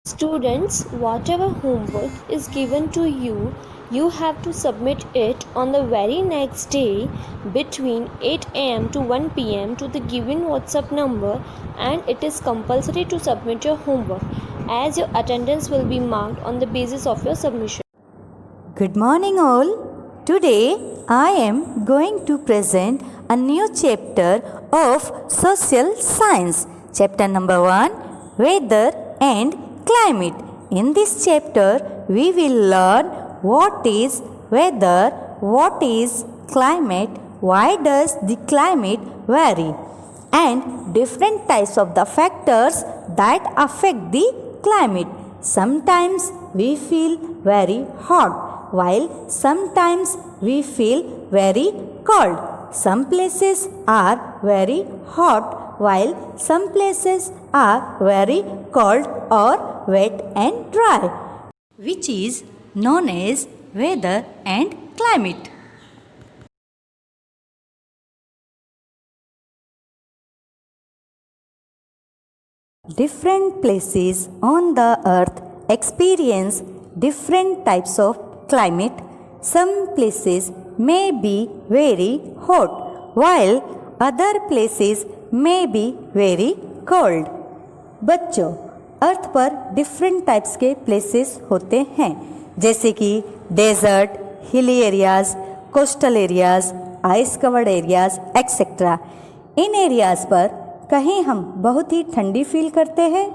Students, whatever homework is given to you, you have to submit it on the very next day between 8 am to 1 pm to the given WhatsApp number, and it is compulsory to submit your homework as your attendance will be marked on the basis of your submission. Good morning all. Today I am going to present a new chapter of social science. Chapter number 1, Weather and Climate. In this chapter we will learn what is weather, what is climate, why does the climate vary, and different types of the factors that affect the climate. Sometimes we feel very hot, while sometimes we feel very cold. Some places are very hot, while some places are very cold or wet and dry, which is known as weather and climate. Different places on the earth experience different types of climate. Some places may be very hot, while other places may be very cold. बच्चों, अर्थ पर different types के places होते हैं, जैसे कि desert, hilly areas, coastal areas, ice covered areas etcetera. इन areas पर कहीं हम बहुत ही ठंडी फील करते हैं,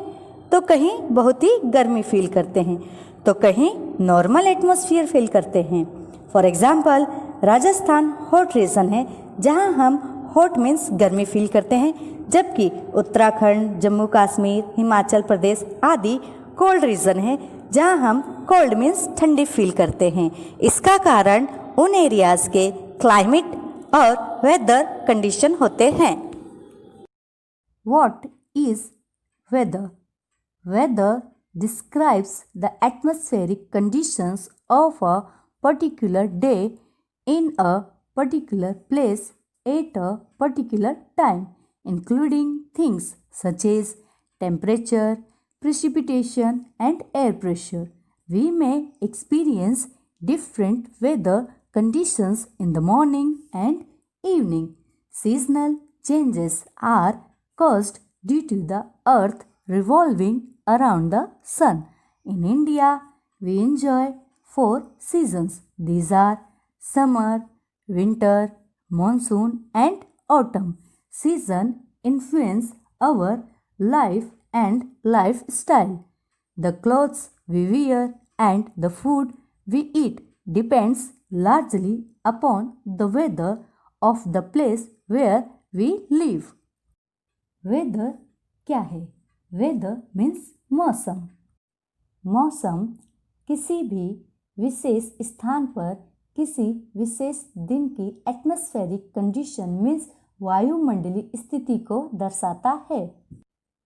तो कहीं बहुत ही गर्मी फील करते हैं, तो कहीं नॉर्मल एटमॉस्फेयर फील करते हैं. For example, Rajasthan hot reason है जहां हम हॉट मीन्स गर्मी फील करते हैं, जबकि उत्तराखंड, जम्मू कश्मीर, हिमाचल प्रदेश आदि कोल्ड रीजन है जहां हम कोल्ड मीन्स ठंडी फील करते हैं. इसका कारण उन एरियाज के क्लाइमेट और वेदर कंडीशन होते हैं. What is weather? Weather describes the atmospheric conditions of a particular day in a particular place at a particular time, including things such as temperature, precipitation, and air pressure. We may experience different weather conditions in the morning and evening. Seasonal changes are caused due to the earth revolving around the sun. In India, we enjoy 4 seasons. These are summer, winter, monsoon, and autumn. Season influence our life and lifestyle. The clothes we wear and the food we eat depends largely upon the weather of the place where we live. Weather क्या है? Weather means मौसम. मौसम किसी भी विशेष स्थान पर किसी विशेष दिन की एटमॉस्फेरिक कंडीशन मीन्स वायुमंडलीय स्थिति को दर्शाता है.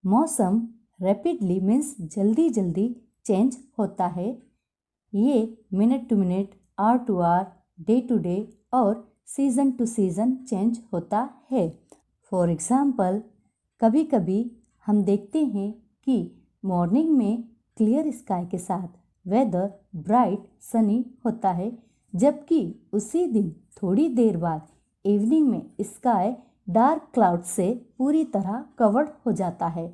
मौसम रैपिडली मीन्स जल्दी जल्दी चेंज होता है. ये minute to minute, hour to hour, day to day और सीजन टू सीजन चेंज होता है. फॉर एग्जाम्पल, कभी कभी हम देखते हैं कि मॉर्निंग में क्लियर स्काई के साथ वेदर ब्राइट सनी होता है, जबकि उसी दिन थोड़ी देर बाद इवनिंग में स्काई डार्क क्लाउड से पूरी तरह कवर्ड हो जाता है.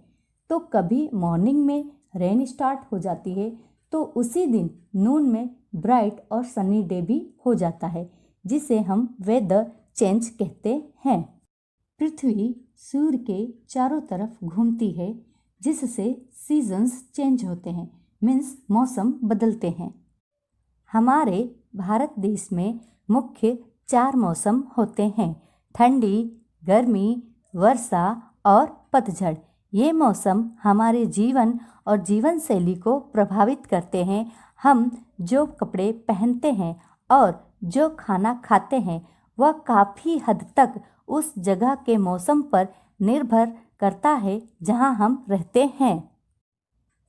तो कभी मॉर्निंग में रेन स्टार्ट हो जाती है, तो उसी दिन नून में ब्राइट और सनी डे भी हो जाता है, जिसे हम वेदर चेंज कहते हैं. पृथ्वी सूर्य के चारों तरफ घूमती है, जिससे सीजन्स चेंज होते हैं, मीन्स मौसम बदलते हैं. हमारे भारत देश में मुख्य 4 मौसम होते हैं: ठंडी, गर्मी, वर्षा और पतझड़. ये मौसम हमारे जीवन और जीवन शैली को प्रभावित करते हैं. हम जो कपड़े पहनते हैं और जो खाना खाते हैं वह काफ़ी हद तक उस जगह के मौसम पर निर्भर करता है जहां हम रहते हैं.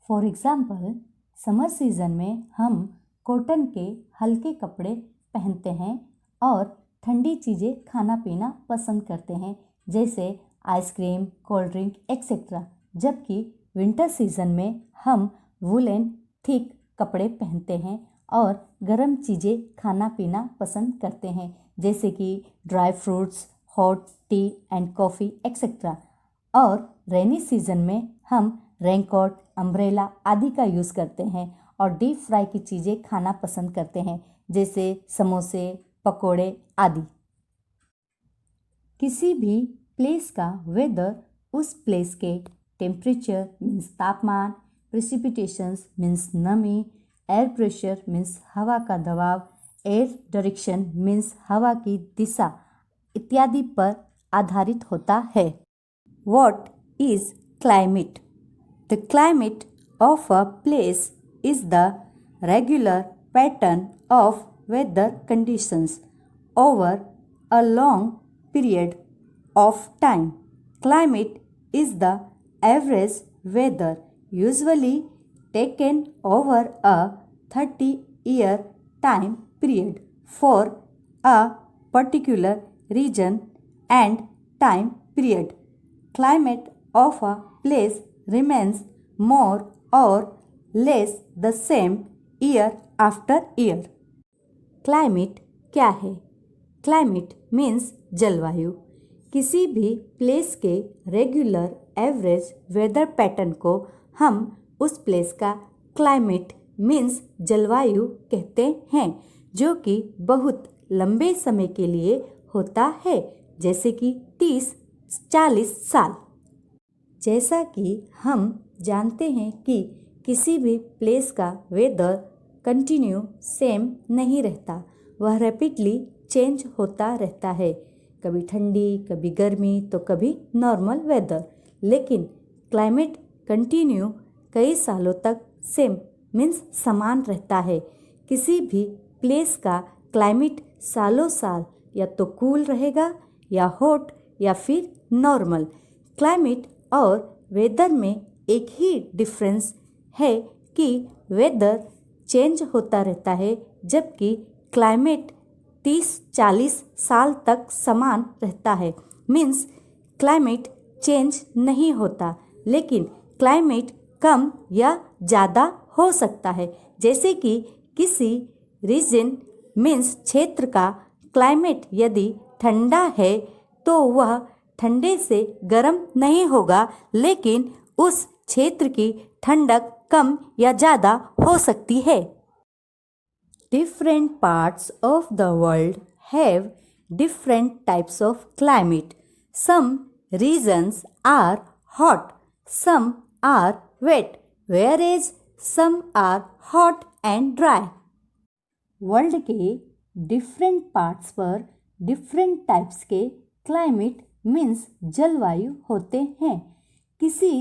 फॉर एग्जाम्पल, समर सीजन में हम कॉटन के हल्के कपड़े पहनते हैं और ठंडी चीज़ें खाना पीना पसंद करते हैं, जैसे आइसक्रीम, कोल्ड ड्रिंक एक्सेट्रा. जबकि विंटर सीजन में हम वुलन थिक कपड़े पहनते हैं और गर्म चीज़ें खाना पीना पसंद करते हैं, जैसे कि dry fruits, hot T and coffee etcetera. और रेनी सीजन में हम रेनकोट, अम्ब्रेला आदि का यूज़ करते हैं और डीप फ्राई की चीज़ें खाना पसंद करते हैं, जैसे समोसे, पकोड़े आदि। किसी भी प्लेस का वेदर उस प्लेस के टेम्परेचर मीन्स तापमान, प्रेसिपिटेशंस मीन्स नमी, एयर प्रेशर मीन्स हवा का दबाव, एयर डायरेक्शन मीन्स हवा की दिशा इत्यादि पर आधारित होता है। What is climate? The climate of a place is the regular pattern of weather conditions over a long period of time. Climate is the average weather usually taken over a 30-year time period for a particular region and time period. Climate of a place remains more or less the same year after year. Climate क्या है? Climate means जलवायु। किसी भी place के regular average weather pattern को हम उस place का क्लाइमेट मीन्स जलवायु कहते हैं, जो कि बहुत लंबे समय के लिए होता है, जैसे कि 30-40 साल। जैसा कि हम जानते हैं कि किसी भी प्लेस का वेदर कंटिन्यू सेम नहीं रहता, वह रैपिडली चेंज होता रहता है, कभी ठंडी, कभी गर्मी, तो कभी नॉर्मल वेदर। लेकिन क्लाइमेट कंटिन्यू कई सालों तक सेम मीन्स समान रहता है। किसी भी प्लेस का क्लाइमेट सालों साल या तो कूल रहेगा या हॉट या फिर नॉर्मल। क्लाइमेट और वेदर में एक ही डिफरेंस है कि वेदर चेंज होता रहता है, जबकि क्लाइमेट 30-40 साल तक समान रहता है। मीन्स क्लाइमेट चेंज नहीं होता, लेकिन क्लाइमेट कम या ज़्यादा हो सकता है। जैसे कि किसी रीजन मीन्स क्षेत्र का क्लाइमेट यदि ठंडा है तो वह ठंडे से गर्म नहीं होगा, लेकिन उस क्षेत्र की ठंडक कम या ज़्यादा हो सकती है। Different parts of the world have different types of climate. Some regions are hot, some are wet, whereas some are hot and dry. World के डिफरेंट पार्ट्स पर डिफरेंट टाइप्स के क्लाइमेट मीन्स जलवायु होते हैं। किसी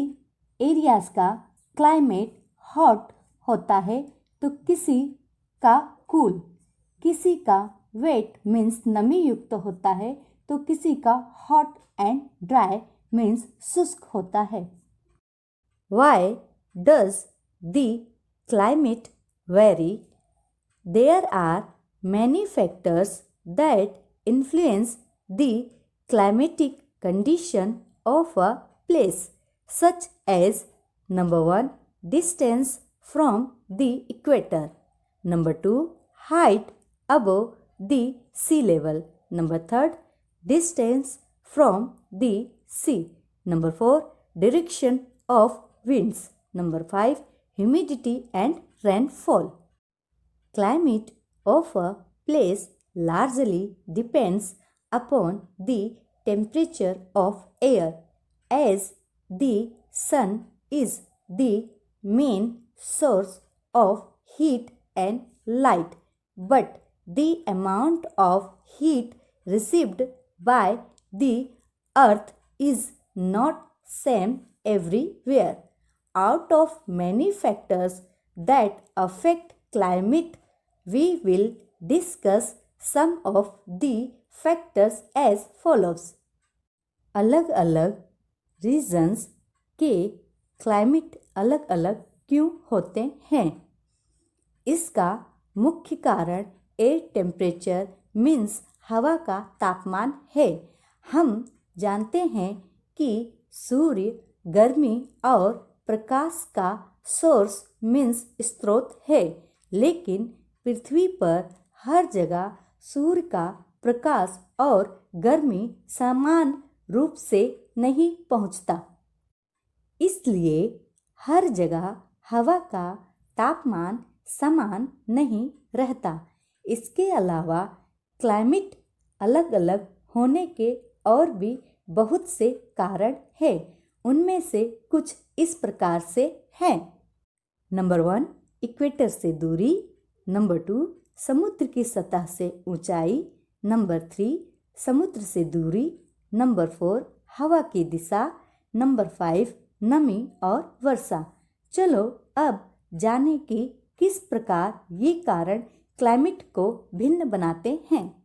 एरियाज़ का climate hot होता है तो किसी का कूल, किसी का वेट मीन्स नमी युक्त होता है तो किसी का हॉट एंड ड्राई मीन्स शुष्क होता है। Why does the climate very? There are many factors that influence the climatic condition of a place, such as number 1, distance from the equator, number 2, height above the sea level, number 3, distance from the sea, number 4, direction of winds, number 5, humidity and rainfall. Climate of a place largely depends upon the temperature of air, as the sun is the main source of heat and light, but the amount of heat received by the earth is not same everywhere. Out of many factors that affect climate, we will discuss some of the factors as follows. अलग अलग regions के climate अलग अलग क्यों होते हैं? इसका मुख्य कारण एयर टेम्परेचर मीन्स हवा का तापमान है। हम जानते हैं कि सूर्य गर्मी और प्रकाश का सोर्स मीन्स स्रोत है, लेकिन पृथ्वी पर हर जगह सूर्य का प्रकाश और गर्मी समान रूप से नहीं पहुंचता। इसलिए हर जगह हवा का तापमान समान नहीं रहता। इसके अलावा क्लाइमेट अलग अलग होने के और भी बहुत से कारण हैं। उनमें से कुछ इस प्रकार से हैं। नंबर 1, इक्वेटर से दूरी। नंबर 2, समुद्र की सतह से ऊंचाई। नंबर 3, समुद्र से दूरी। नंबर 4, हवा की दिशा। नंबर 5, नमी और वर्षा। चलो अब जाने कि किस प्रकार ये कारण क्लाइमेट को भिन्न बनाते हैं।